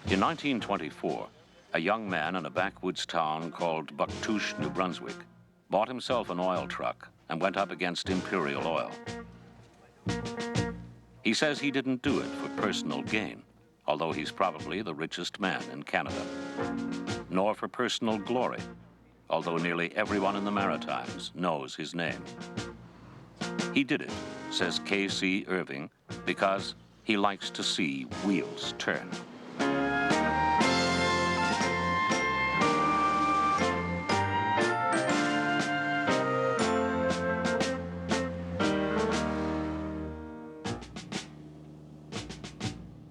In 1924, a young man in a backwoods town called Bucktouche, New Brunswick, bought himself an oil truck and went up against Imperial Oil. He says he didn't do it for personal gain, although he's probably the richest man in Canada, nor for personal glory, although nearly everyone in the Maritimes knows his name. He did it, says K.C. Irving, because he likes to see wheels turn.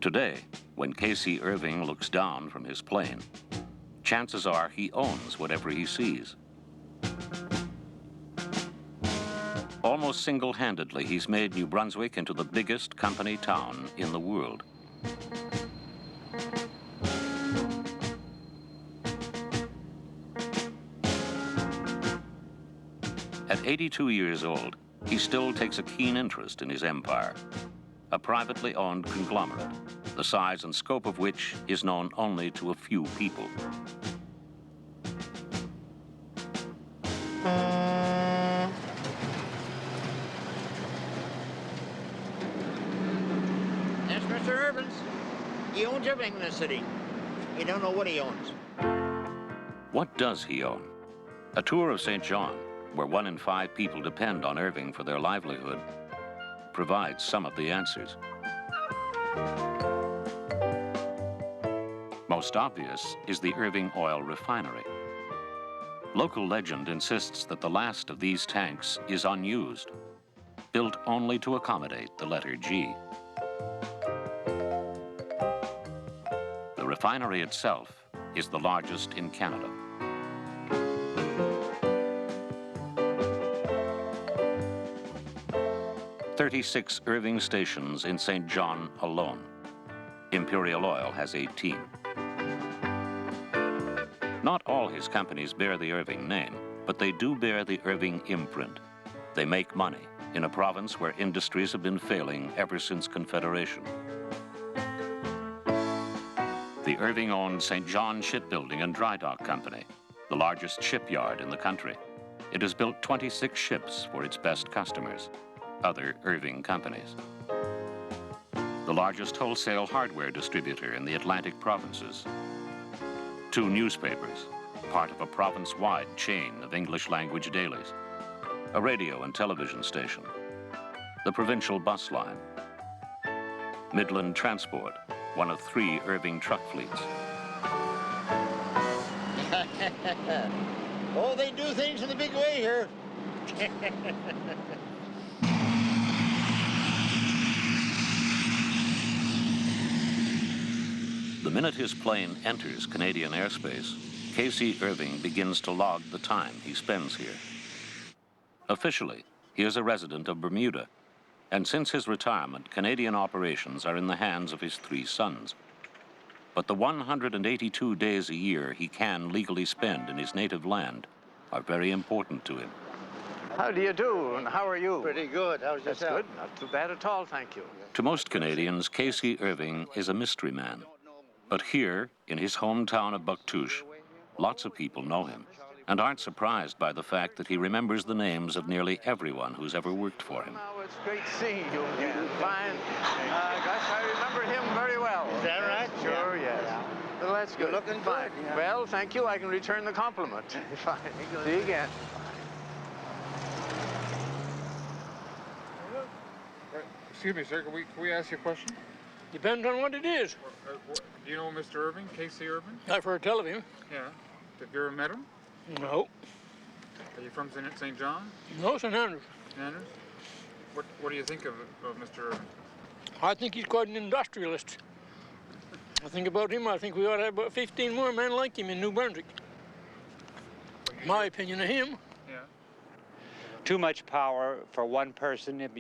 Today, when K.C. Irving looks down from his plane, chances are he owns whatever he sees. Almost single-handedly, he's made New Brunswick into the biggest company town in the world. At 82 years old, he still takes a keen interest in his empire, a privately owned conglomerate, the size and scope of which is known only to a few people. That's Mr. Irving's. He owns everything in the city. You don't know what he owns. What does he own? A tour of St. John, where 1 in 5 people depend on Irving for their livelihood, provides some of the answers. Most obvious is the Irving Oil Refinery. Local legend insists that the last of these tanks is unused, built only to accommodate the letter G. The refinery itself is the largest in Canada. "36 Irving stations in St. John alone. Imperial Oil has 18. Not all his companies bear the Irving name, but they do bear the Irving imprint. They make money in a province where industries have been failing ever since Confederation. The Irving-owned St. John Shipbuilding and Dry Dock Company, the largest shipyard in the country. It has built 26 ships for its best customers, other Irving companies. The largest wholesale hardware distributor in the Atlantic provinces. 2 newspapers, part of a province-wide chain of English-language dailies. A radio and television station. The provincial bus line. Midland Transport, one of 3 Irving truck fleets. Oh, they do things in a big way here. The minute his plane enters Canadian airspace, K.C. Irving begins to log the time he spends here. Officially, he is a resident of Bermuda, and since his retirement, Canadian operations are in the hands of his 3 sons. But the 182 days a year he can legally spend in his native land are very important to him. How do you do, and how are you? Pretty good. How's yourself? That's good. Not too bad at all, thank you. To most Canadians, K.C. Irving is a mystery man. But here, in his hometown of Bucktouche, lots of people know him and aren't surprised by the fact that he remembers the names of nearly everyone who's ever worked for him. Now it's great seeing you again. Fine. Gosh, I remember him very well. Is that right? Sure, yes. Yeah. Well, that's good. You're looking fine. good, yeah. Well, thank you. I can return the compliment. Fine. See you again. Excuse me, sir, can we ask you a question? Depends on what it is. Do you know Mr. Irving, K.C. Irving? I've heard tell of him. Yeah. Have you ever met him? No. Are you from St. John? No, St. Andrews. Andrews? What do you think of Mr. Irving? I think he's quite an industrialist. I think about him, I think we ought to have about 15 more men like him in New Brunswick. My opinion of him. Yeah. Too much power for one person, it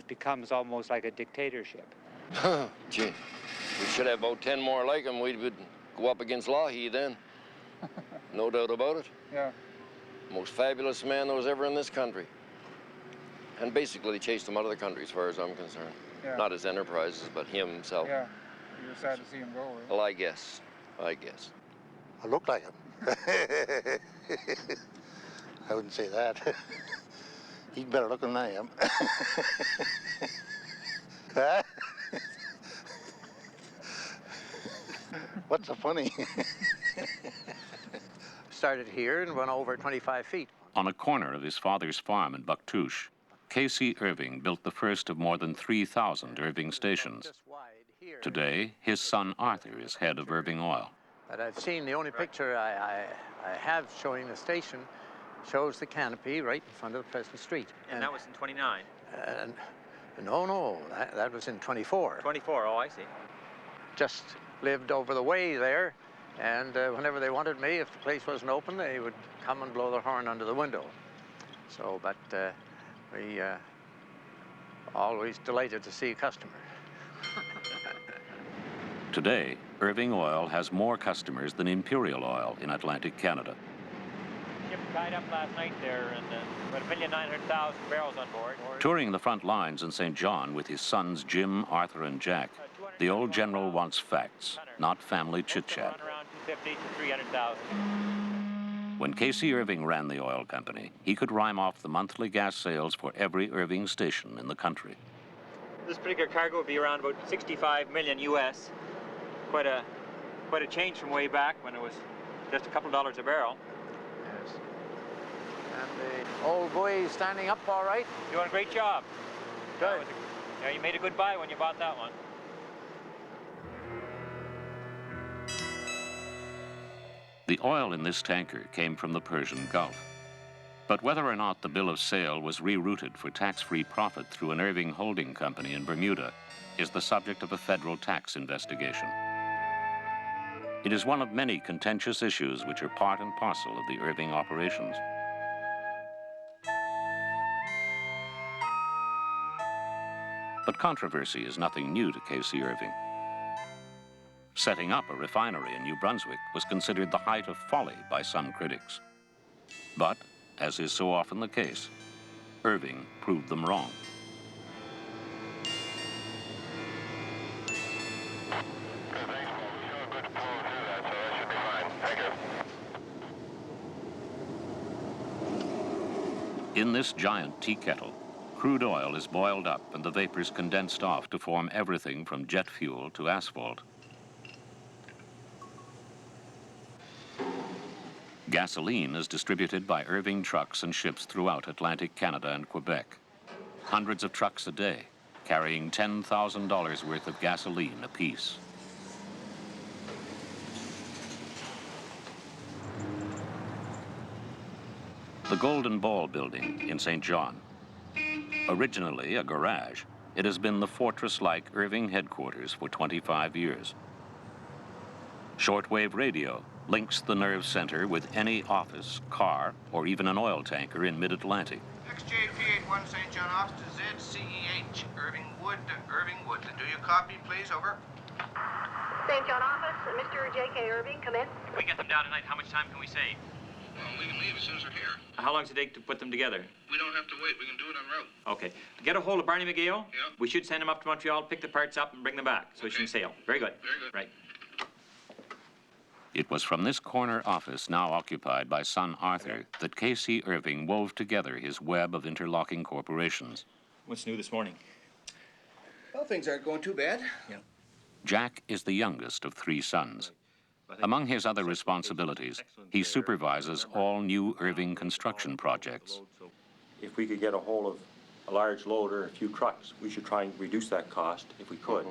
becomes almost like a dictatorship. Gee, we should have about 10 more like him. We would go up against Loughy then. No doubt about it. Yeah. Most fabulous man that was ever in this country. And basically chased him out of the country as far as I'm concerned. Yeah. Not his enterprises, but him himself. Yeah. You were sad to see him go, right? Well, I guess. I guess. I look like him. I wouldn't say that. He's better looking than I am. Huh? What's so funny? Started here and went over 25 feet. On a corner of his father's farm in Bucktouche, K.C. Irving built the first of more than 3,000 Irving stations. Today, his son Arthur is head of Irving Oil. But I've seen the only picture I have showing the station shows the canopy right in front of the present street. And that was in 29? No, that was in 24. 24, oh, I see. Just lived over the way there, and whenever they wanted me, if the place wasn't open, they would come and blow their horn under the window. So, but we always delighted to see a customer. Today, Irving Oil has more customers than Imperial Oil in Atlantic Canada. Ship tied up last night there, and about 1,900,000 barrels on board. Touring the front lines in St. John with his sons Jim, Arthur, and Jack, the old general wants facts, not family chit-chat. Around 250 to 300,000. When K.C. Irving ran the oil company, he could rhyme off the monthly gas sales for every Irving station in the country. This particular cargo would be around about 65 million US. Quite a change from way back when it was just a couple dollars a barrel. Yes. And the old buoy standing up all right? Doing a great job. Good. Yeah, you made a good buy when you bought that one. The oil in this tanker came from the Persian Gulf. But whether or not the bill of sale was rerouted for tax-free profit through an Irving holding company in Bermuda is the subject of a federal tax investigation. It is one of many contentious issues which are part and parcel of the Irving operations. But controversy is nothing new to K.C. Irving. Setting up a refinery in New Brunswick was considered the height of folly by some critics. But, as is so often the case, Irving proved them wrong. In this giant tea kettle, crude oil is boiled up and the vapors condensed off to form everything from jet fuel to asphalt. Gasoline is distributed by Irving trucks and ships throughout Atlantic Canada and Quebec. Hundreds of trucks a day, carrying $10,000 worth of gasoline apiece. The Golden Ball building in St. John. Originally a garage, it has been the fortress-like Irving headquarters for 25 years. Shortwave radio links the nerve center with any office, car, or even an oil tanker in mid-Atlantic. XJP81 St. John Office to ZCEH, Irving Wood. Do you copy, please? Over. St. John Office, Mr. J.K. Irving, come in. If we get them down tonight, how much time can we save? Well, we can leave as soon as we're here. How long does it take to put them together? We don't have to wait. We can do it en route. Okay. Get a hold of Barney McGill. Yep. We should send him up to Montreal, pick the parts up, and bring them back so he can sail. Very good. Very good. Right. It was from this corner office, now occupied by son Arthur, that K.C. Irving wove together his web of interlocking corporations. What's new this morning? Well, things aren't going too bad. Yeah. Jack is the youngest of 3 sons. Among his other responsibilities, he supervises all new Irving construction projects. If we could get a hold of a large loader, a few trucks, we should try and reduce that cost if we could.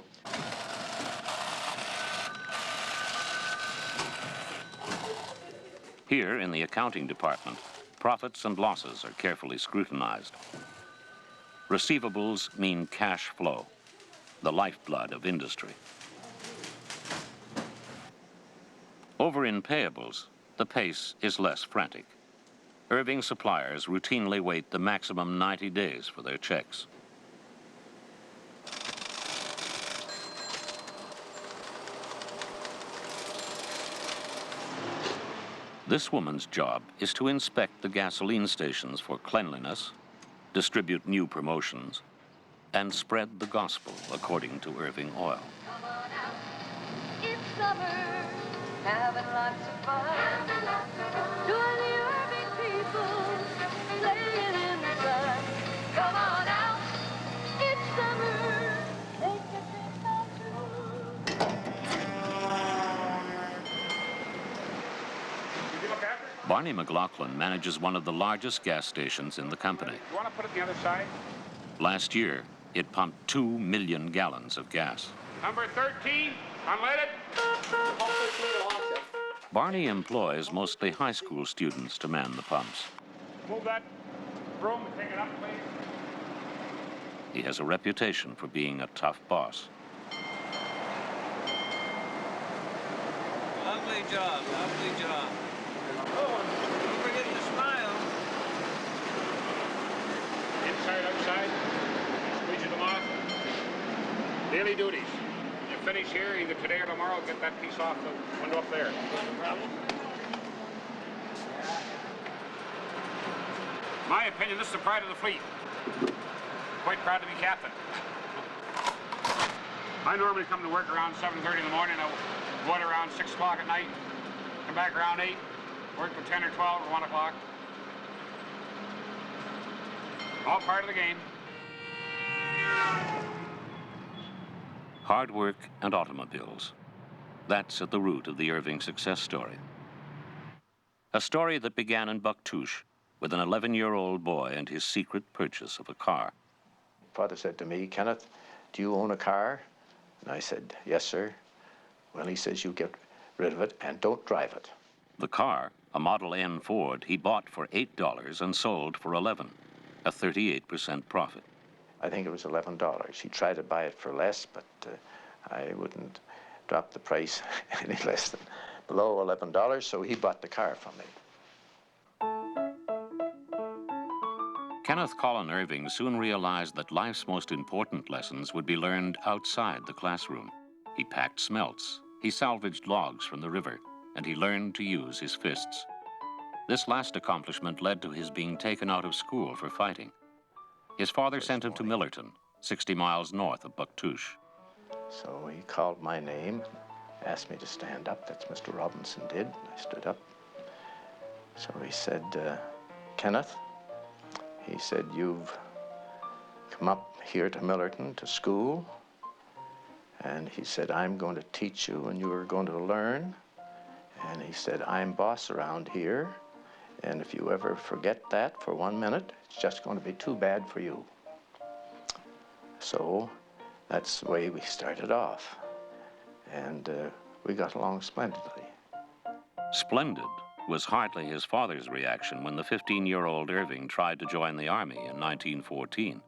Here in the accounting department, profits and losses are carefully scrutinized. Receivables mean cash flow, the lifeblood of industry. Over in payables, the pace is less frantic. Irving suppliers routinely wait the maximum 90 days for their checks. This woman's job is to inspect the gasoline stations for cleanliness, distribute new promotions, and spread the gospel according to Irving Oil. It's summer, having lots of fun. Join the Irving people, playing in the sun. Come on out, it's summer. Make your dreams come true. Barney McLaughlin manages one of the largest gas stations in the company. You want to put it the other side? Last year, it pumped 2 million gallons of gas. Number 13, unleaded. Barney employs mostly high school students to man the pumps. Move that broom and take it up, please. He has a reputation for being a tough boss. Lovely job, lovely job. Oh, don't forget to smile. Inside, outside, squeegee them off. Daily duties. You finish here either today or tomorrow, get that piece off the window up there. No problem. My opinion, this is the pride of the fleet. Quite proud to be captain. I normally come to work around 7:30 in the morning. I go out around 6 o'clock at night. Come back around 8. Work till 10 or 12 or 1 o'clock. All part of the game. Hard work and automobiles. That's at the root of the Irving success story. A story that began in Bucktouche with an 11-year-old boy and his secret purchase of a car. Father said to me, Kenneth, do you own a car? And I said, yes, sir. Well, he says, you get rid of it and don't drive it. The car, a Model N Ford, he bought for $8 and sold for $11, a 38% profit. I think it was $11. He tried to buy it for less, but I wouldn't drop the price any less than below $11, so he bought the car from me. Kenneth Colin Irving soon realized that life's most important lessons would be learned outside the classroom. He packed smelts, he salvaged logs from the river, and he learned to use his fists. This last accomplishment led to his being taken out of school for fighting. His father sent him to Millerton, 60 miles north of Bucktouche. So he called my name, asked me to stand up. That's Mr. Robinson did. I stood up. So he said, Kenneth, he said, you've come up here to Millerton to school. And he said, I'm going to teach you and you are going to learn. And he said, I'm boss around here. And if you ever forget that for 1 minute, it's just going to be too bad for you. So that's the way we started off. And we got along splendidly. Splendid was hardly his father's reaction when the 15-year-old Irving tried to join the Army in 1914.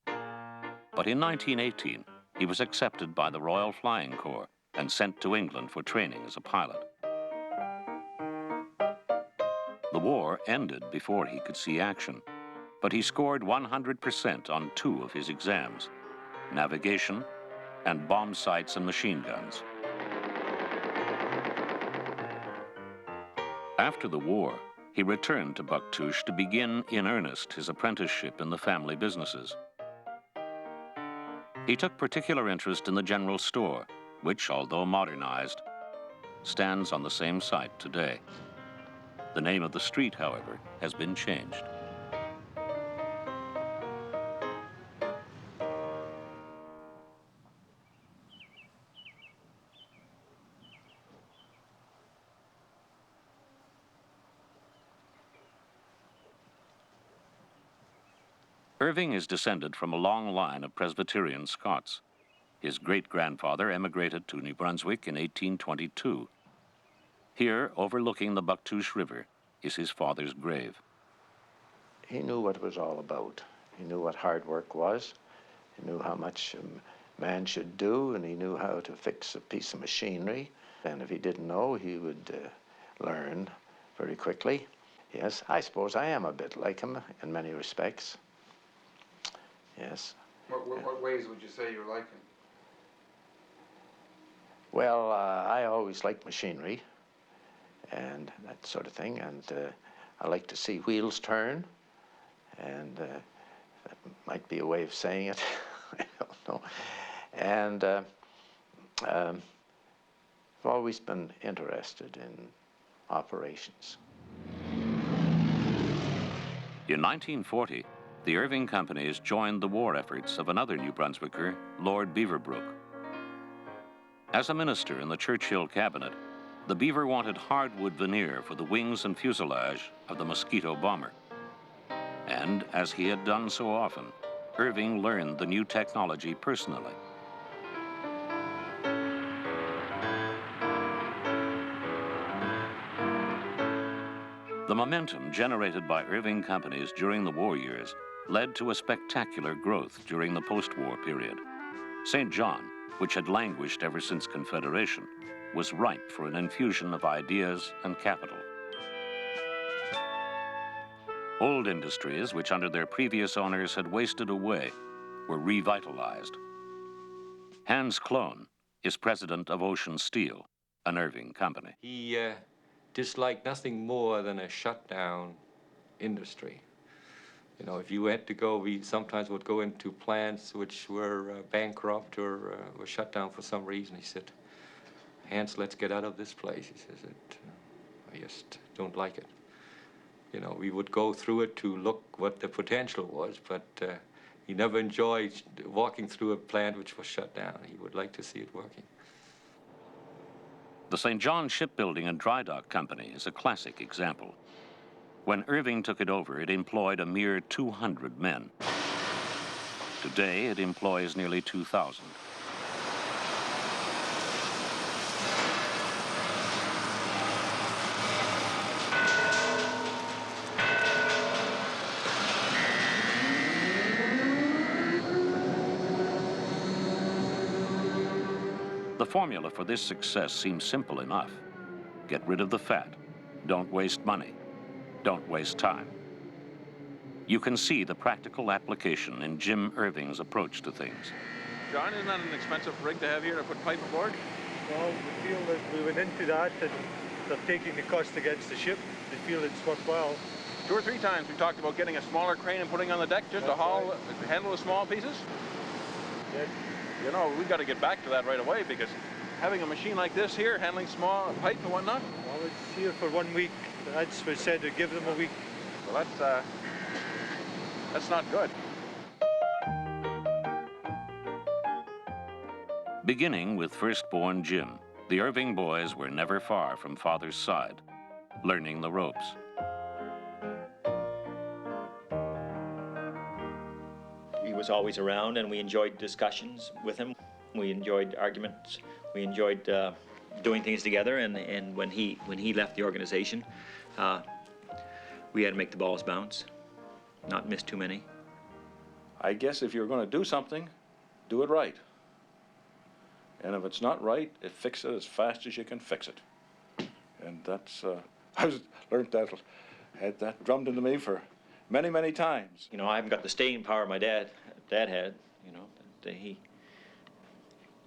But in 1918, he was accepted by the Royal Flying Corps and sent to England for training as a pilot. The war ended before he could see action, but he scored 100% on 2 of his exams, navigation and bomb sights and machine guns. After the war, he returned to Bucktouche to begin in earnest his apprenticeship in the family businesses. He took particular interest in the general store, which, although modernized, stands on the same site today. The name of the street, however, has been changed. Irving is descended from a long line of Presbyterian Scots. His great-grandfather emigrated to New Brunswick in 1822. Here, overlooking the Bucktouche River, is his father's grave. He knew what it was all about. He knew what hard work was. He knew how much a man should do, and he knew how to fix a piece of machinery. And if he didn't know, he would learn very quickly. Yes, I suppose I am a bit like him in many respects. Yes. What ways would you say you're like him? Well, I always liked machinery and that sort of thing, and I like to see wheels turn, and that might be a way of saying it. I don't know. And I've always been interested in operations. In 1940, the Irving companies joined the war efforts of another New Brunswicker, Lord Beaverbrook. As a minister in the Churchill cabinet, the Beaver wanted hardwood veneer for the wings and fuselage of the Mosquito bomber. And as he had done so often, Irving learned the new technology personally. The momentum generated by Irving companies during the war years led to a spectacular growth during the post-war period. St. John, which had languished ever since Confederation, was ripe for an infusion of ideas and capital. Old industries, which under their previous owners had wasted away, were revitalized. Hans Clone is president of Ocean Steel, an Irving company. He disliked nothing more than a shutdown industry. You know, if you had to go, we sometimes would go into plants which were bankrupt or were shut down for some reason. He said, Hans, let's get out of this place. He says, I just don't like it. You know, we would go through it to look what the potential was, but he never enjoyed walking through a plant which was shut down. He would like to see it working. The St. John Shipbuilding and Dry Dock Company is a classic example. When Irving took it over, it employed a mere 200 men. Today, it employs nearly 2,000. The formula for this success seems simple enough. Get rid of the fat. Don't waste money. Don't waste time. You can see the practical application in Jim Irving's approach to things. John, isn't that an expensive rig to have here to put pipe aboard? Well, we feel that we went into that and they're taking the cost against the ship. They feel it's worthwhile. 2 or 3 times we talked about getting a smaller crane and putting on the deck just to haul, handle the small pieces. Yeah. You know, we've got to get back to that right away because having a machine like this here, handling small pipe and whatnot. Well, it's here for 1 week. The ads was said to give them a week. Well, that's not good. Beginning with firstborn Jim, the Irving boys were never far from father's side, learning the ropes. He was always around, and we enjoyed discussions with him. We enjoyed arguments. We enjoyed doing things together. And when he left the organization, we had to make the balls bounce, not miss too many. I guess if you're going to do something, do it right. And if it's not right, fix it as fast as you can fix it. And that's I learned that, had that drummed into me for many, many times. You know, I haven't got the staying power my dad had, you know. But he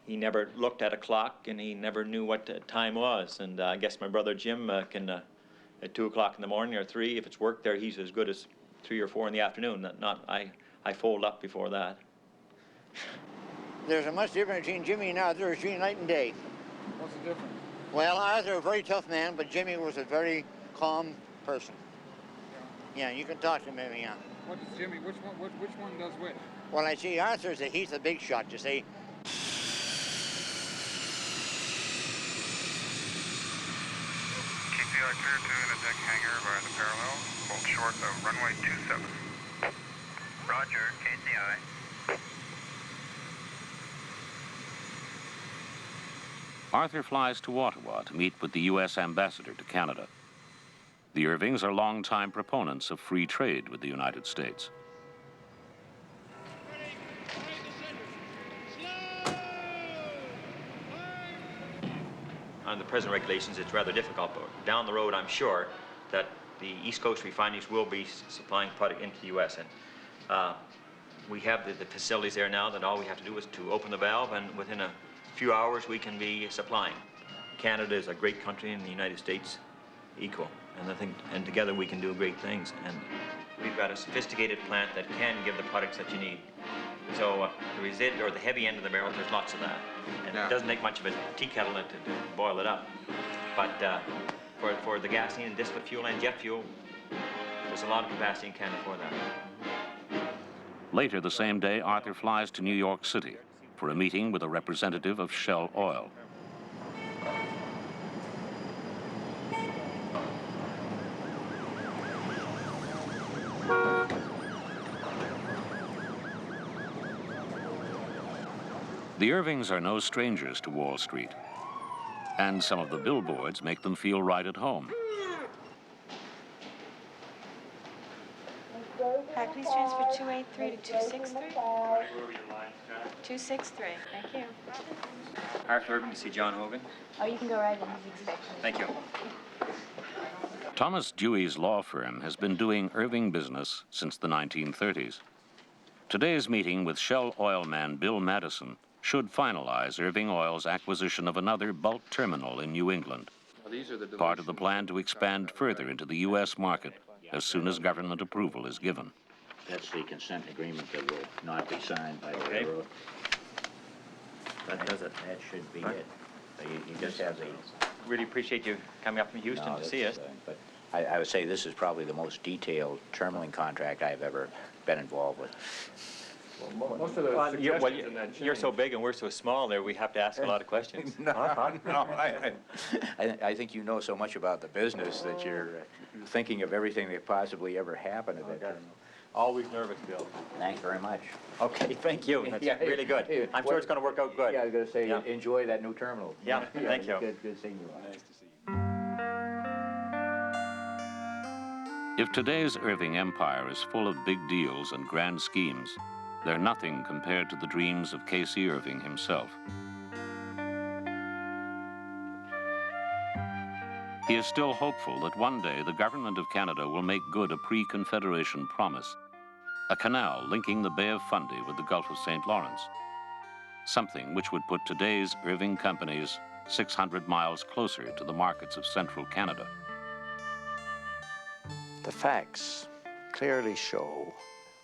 never looked at a clock, and he never knew what the time was. And I guess my brother Jim can, at 2 o'clock in the morning or 3, if it's work there, he's as good as 3 or 4 in the afternoon. I fold up before that. There's a much difference between Jimmy and Arthur between night and day. What's the difference? Well, Arthur was a very tough man, but Jimmy was a very calm person. Yeah, you can talk to him, yeah. What does Jimmy, which one does which? Well, I see Arthur's he's the big shot, you see. Keep the clear to the deck hangar by the parallel. Hold short of runway 27. Roger, KCI. Arthur flies to Ottawa to meet with the U.S. ambassador to Canada. The Irvings are longtime proponents of free trade with the United States. On the present regulations, it's rather difficult, but down the road, I'm sure that the East Coast refineries will be supplying product into the U.S. And we have the facilities there now that all we have to do is to open the valve, and within a few hours we can be supplying. Canada is a great country, and the United States equal. And I think, and together we can do great things. And we've got a sophisticated plant that can give the products that you need. So the resid, or the heavy end of the barrel, there's lots of that. And it doesn't take much of a tea kettle to boil it up. But for the gasoline and distillate fuel and jet fuel, there's a lot of capacity in Canada for that. Later the same day, Arthur flies to New York City for a meeting with a representative of Shell Oil. The Irvings are no strangers to Wall Street, and some of the billboards make them feel right at home. Hi, please transfer 283 to 263. 263, thank you. Arthur Irving to see John Hogan. Oh, you can go right in, he's expecting. Thank you. Thomas Dewey's law firm has been doing Irving business since the 1930s. Today's meeting with Shell Oil man Bill Madison should finalize Irving Oil's acquisition of another bulk terminal in New England, part of the plan to expand further into the U.S. market as soon as government approval is given. That's the consent agreement that will not be signed by the railroad. That does it. That should be it. So you just have the... Really appreciate you coming up from Houston to see us. But I would say this is probably the most detailed terminaling contract I've ever been involved with. Well, most of the suggestions in that you're so big and we're so small there, we have to ask a lot of questions. No, I think you know so much about the business that you're thinking of everything that possibly ever happened to that terminal. Always nervous, Bill. Thanks very much. Okay, thank you. That's really good. I'm sure it's going to work out good. Yeah, I was going to say, enjoy that new terminal. Yeah, thank you. Good seeing you. Nice to see you. If today's Irving empire is full of big deals and grand schemes, they're nothing compared to the dreams of Casey Irving himself. He is still hopeful that one day the government of Canada will make good a pre-Confederation promise, a canal linking the Bay of Fundy with the Gulf of St. Lawrence, something which would put today's Irving companies 600 miles closer to the markets of central Canada. The facts clearly show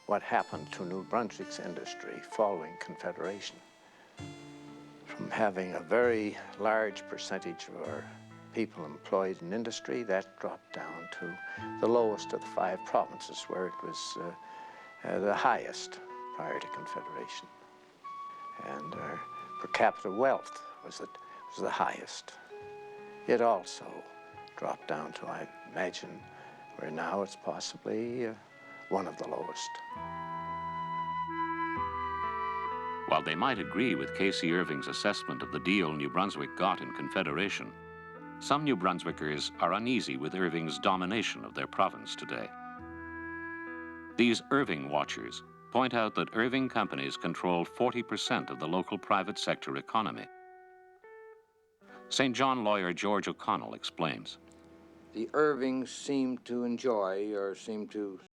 what happened to New Brunswick's industry following Confederation. From having a very large percentage of our people employed in industry, that dropped down to the lowest of the 5 provinces, where it was the highest prior to Confederation. And our per capita wealth was the highest. It also dropped down to, I imagine, where now it's possibly one of the lowest. While they might agree with Casey Irving's assessment of the deal New Brunswick got in Confederation, some New Brunswickers are uneasy with Irving's domination of their province today. These Irving watchers point out that Irving companies control 40% of the local private sector economy. St. John lawyer George O'Connell explains. The Irvings seem to enjoy, or seem to